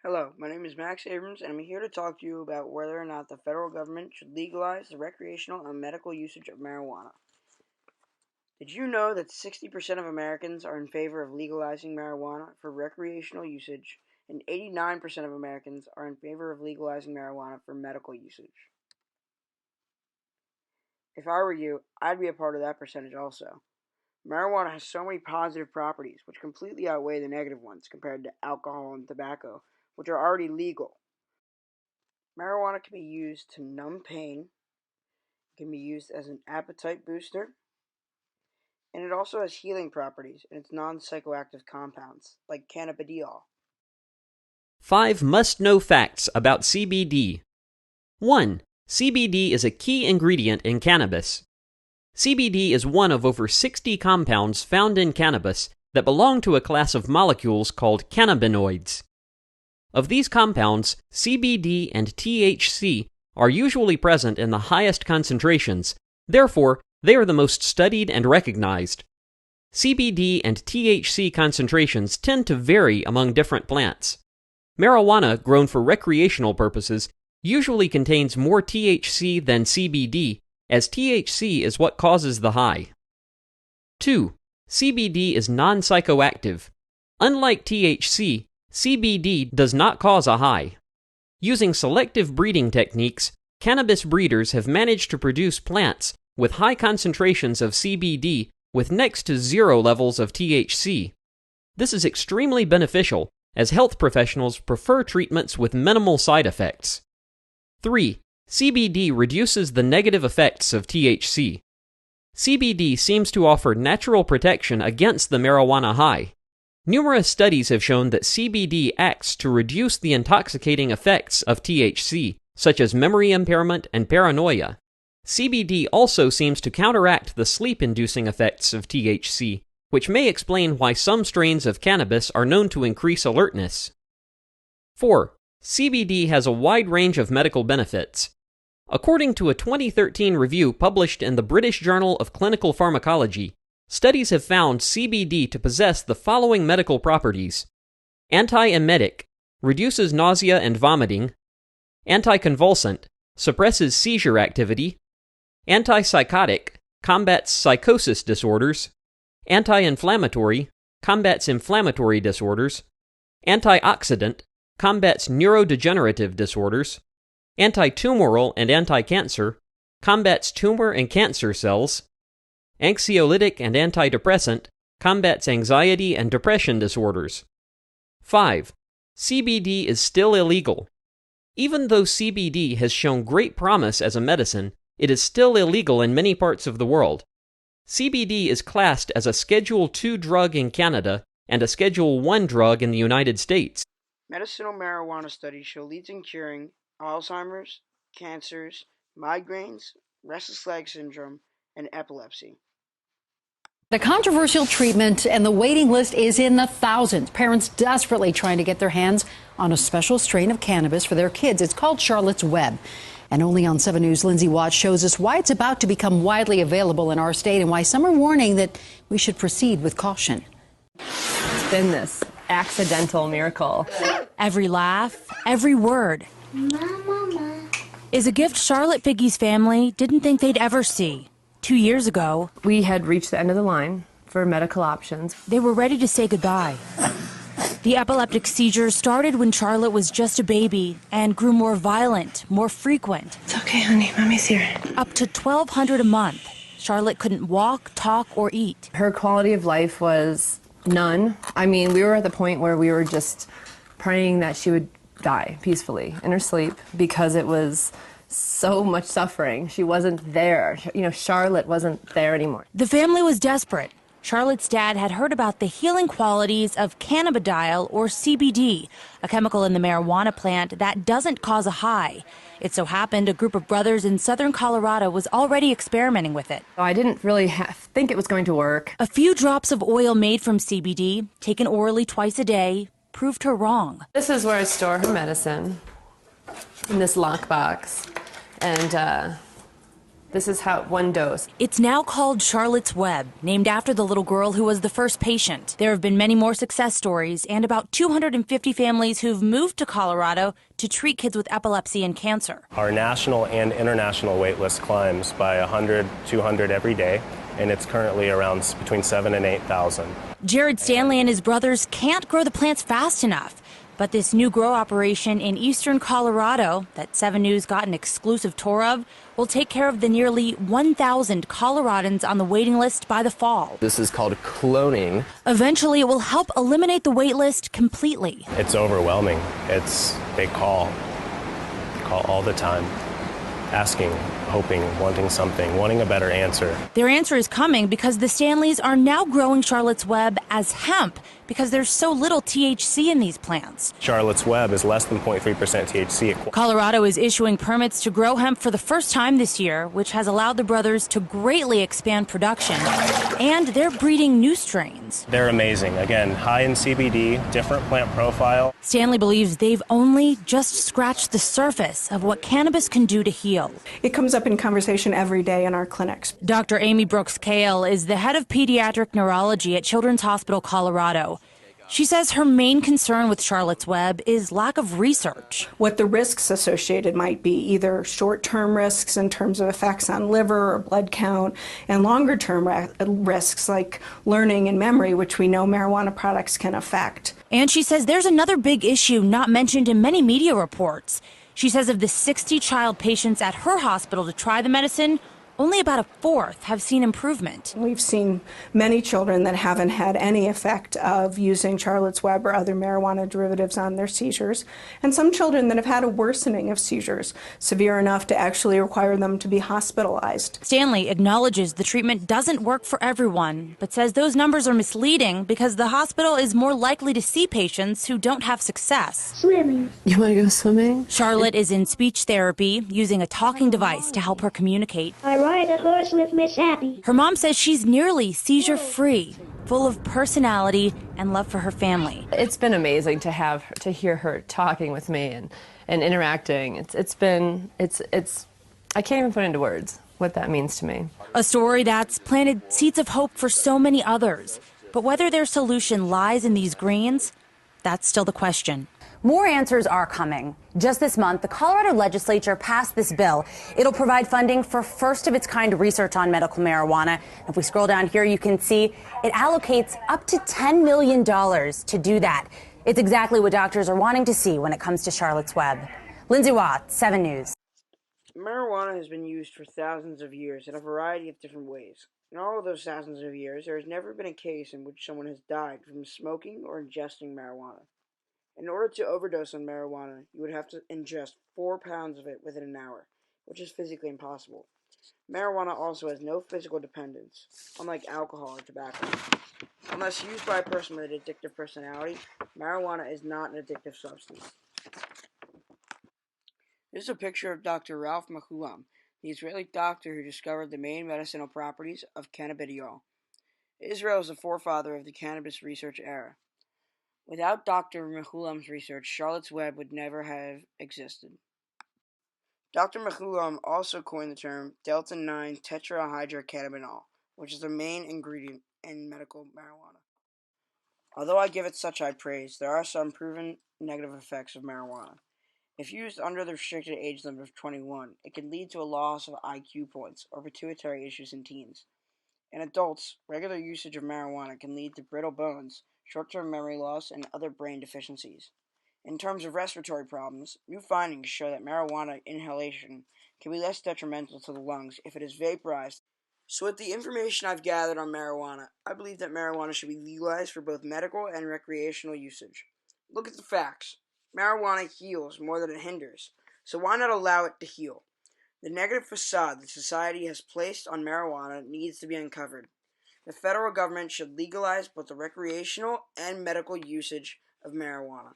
Hello, my name is Max Abrams, and I'm here to talk to you about whether or not the federal government should legalize the recreational and medical usage of marijuana. Did you know that 60% of Americans are in favor of legalizing marijuana for recreational usage, and 89% of Americans are in favor of legalizing marijuana for medical usage? If I were you, I'd be a part of that percentage also. Marijuana has so many positive properties, which completely outweigh the negative ones compared to alcohol and tobacco, which are already legal. Marijuana can be used to numb pain, it can be used as an appetite booster, and it also has healing properties in its non-psychoactive compounds, like cannabidiol. 5 must-know facts about CBD. 1. CBD is a key ingredient in cannabis. CBD is one of over 60 compounds found in cannabis that belong to a class of molecules called cannabinoids. Of these compounds, CBD and THC are usually present in the highest concentrations, therefore, they are the most studied and recognized. CBD and THC concentrations tend to vary among different plants. Marijuana, grown for recreational purposes, usually contains more THC than CBD, as THC is what causes the high. 2. CBD is non-psychoactive. Unlike THC, CBD does not cause a high. Using selective breeding techniques, cannabis breeders have managed to produce plants with high concentrations of CBD with next to zero levels of THC. This is extremely beneficial, as health professionals prefer treatments with minimal side effects. 3. CBD reduces the negative effects of THC. CBD seems to offer natural protection against the marijuana high. Numerous studies have shown that CBD acts to reduce the intoxicating effects of THC, such as memory impairment and paranoia. CBD also seems to counteract the sleep-inducing effects of THC, which may explain why some strains of cannabis are known to increase alertness. 4. CBD has a wide range of medical benefits. According to a 2013 review published in the British Journal of Clinical Pharmacology, studies have found CBD to possess the following medical properties: antiemetic, reduces nausea and vomiting; anticonvulsant, suppresses seizure activity; antipsychotic, combats psychosis disorders; anti-inflammatory, combats inflammatory disorders; antioxidant, combats neurodegenerative disorders; antitumoral and anti-cancer, combats tumor and cancer cells; anxiolytic and antidepressant, combats anxiety and depression disorders. 5. CBD is still illegal. Even though CBD has shown great promise as a medicine, it is still illegal in many parts of the world. CBD is classed as a Schedule II drug in Canada and a Schedule I drug in the United States. Medicinal marijuana studies show leads in curing Alzheimer's, cancers, migraines, restless leg syndrome, and epilepsy. The controversial treatment and the waiting list is in the thousands. Parents desperately trying to get their hands on a special strain of cannabis for their kids. It's called Charlotte's Web. And only on 7 News, Lindsay Watts shows us why it's about to become widely available in our state and why some are warning that we should proceed with caution. It's been this accidental miracle. Every laugh, every word is a gift Charlotte Figgy's family didn't think they'd ever see. 2 years ago, We had reached the end of the line for medical options. they were ready to say goodbye. The epileptic seizures started when Charlotte was just a baby and grew more violent, more frequent. It's okay, honey. Mommy's here. Up to $1,200 a month. Charlotte couldn't walk, talk, or eat. Her quality of life was none. I mean, we were at the point where we were just praying that she would die peacefully in her sleep because it was so much suffering. She wasn't there. You know, Charlotte wasn't there anymore. The family was desperate. Charlotte's dad had heard about the healing qualities of cannabidiol, or CBD, a chemical in the marijuana plant that doesn't cause a high. It so happened a group of brothers in southern Colorado was already experimenting with it. I didn't really think it was going to work. A few drops of oil made from CBD, taken orally twice a day, proved her wrong. This is where I store her medicine, in this lockbox. And This is how one dose. It's now called Charlotte's Web, named after the little girl who was the first patient. There have been many more success stories and about 250 families who've moved to Colorado to treat kids with epilepsy and cancer. Our national and international wait list climbs by 100, 200 every day, and it's currently around between 7,000 and 8,000. Jared Stanley and his brothers can't grow the plants fast enough. But this new grow operation in eastern Colorado that 7 News got an exclusive tour of will take care of the nearly 1,000 Coloradans on the waiting list by the fall. This is called cloning. Eventually, it will help eliminate the wait list completely. It's overwhelming. They call all the time, asking, hoping, wanting something, wanting a better answer. Their answer is coming because the Stanleys are now growing Charlotte's Web as hemp because there's so little THC in these plants. Charlotte's Web is less than 0.3% THC. Colorado is issuing permits to grow hemp for the first time this year, which has allowed the brothers to greatly expand production. And they're breeding new strains. They're amazing. Again, high in CBD, different plant profile. Stanley believes they've only just scratched the surface of what cannabis can do to heal. It comes up in conversation every day in our clinics. Dr. Amy Brooks Kale is the head of pediatric neurology at Children's Hospital Colorado. She says her main concern with Charlotte's Web is lack of research. What the risks associated might be, either short-term risks in terms of effects on liver or blood count, and longer-term risks like learning and memory, which we know marijuana products can affect. And she says there's another big issue not mentioned in many media reports. She says of the 60 child patients at her hospital to try the medicine, only about a fourth have seen improvement. We've seen many children that haven't had any effect of using Charlotte's Web or other marijuana derivatives on their seizures, and some children that have had a worsening of seizures, severe enough to actually require them to be hospitalized. Stanley acknowledges the treatment doesn't work for everyone, but says those numbers are misleading because the hospital is more likely to see patients who don't have success. Swimming. You want to go swimming? Charlotte is in speech therapy, using a talking device to help her communicate. I ride a horse with Miss Happy. Her mom says she's nearly seizure-free, full of personality and love for her family. It's been amazing to hear her talking with me and interacting. I can't even put into words what that means to me. A story that's planted seeds of hope for so many others. But whether their solution lies in these greens, that's still the question. More answers are coming. Just this month, the Colorado legislature passed this bill. It'll provide funding for first-of-its-kind research on medical marijuana. If we scroll down here, you can see it allocates up to $10 million to do that. It's exactly what doctors are wanting to see when it comes to Charlotte's Web. Lindsay Watt, 7 News. Marijuana has been used for thousands of years in a variety of different ways. In all of those thousands of years, there has never been a case in which someone has died from smoking or ingesting marijuana. In order to overdose on marijuana, you would have to ingest 4 pounds of it within an hour, which is physically impossible. Marijuana also has no physical dependence, unlike alcohol or tobacco. Unless used by a person with an addictive personality, marijuana is not an addictive substance. This is a picture of Dr. Ralph Mechoulam, the Israeli doctor who discovered the main medicinal properties of cannabidiol. Israel is the forefather of the cannabis research era. Without Dr. Mechoulam's research, Charlotte's Web would never have existed. Dr. Mechoulam also coined the term delta-9 tetrahydrocannabinol, which is the main ingredient in medical marijuana. Although I give it such high praise, there are some proven negative effects of marijuana. If used under the restricted age limit of 21, it can lead to a loss of IQ points or pituitary issues in teens. In adults, regular usage of marijuana can lead to brittle bones, short-term memory loss, and other brain deficiencies. In terms of respiratory problems, new findings show that marijuana inhalation can be less detrimental to the lungs if it is vaporized. So with the information I've gathered on marijuana, I believe that marijuana should be legalized for both medical and recreational usage. Look at the facts. Marijuana heals more than it hinders, so why not allow it to heal? The negative facade that society has placed on marijuana needs to be uncovered. The federal government should legalize both the recreational and medical usage of marijuana.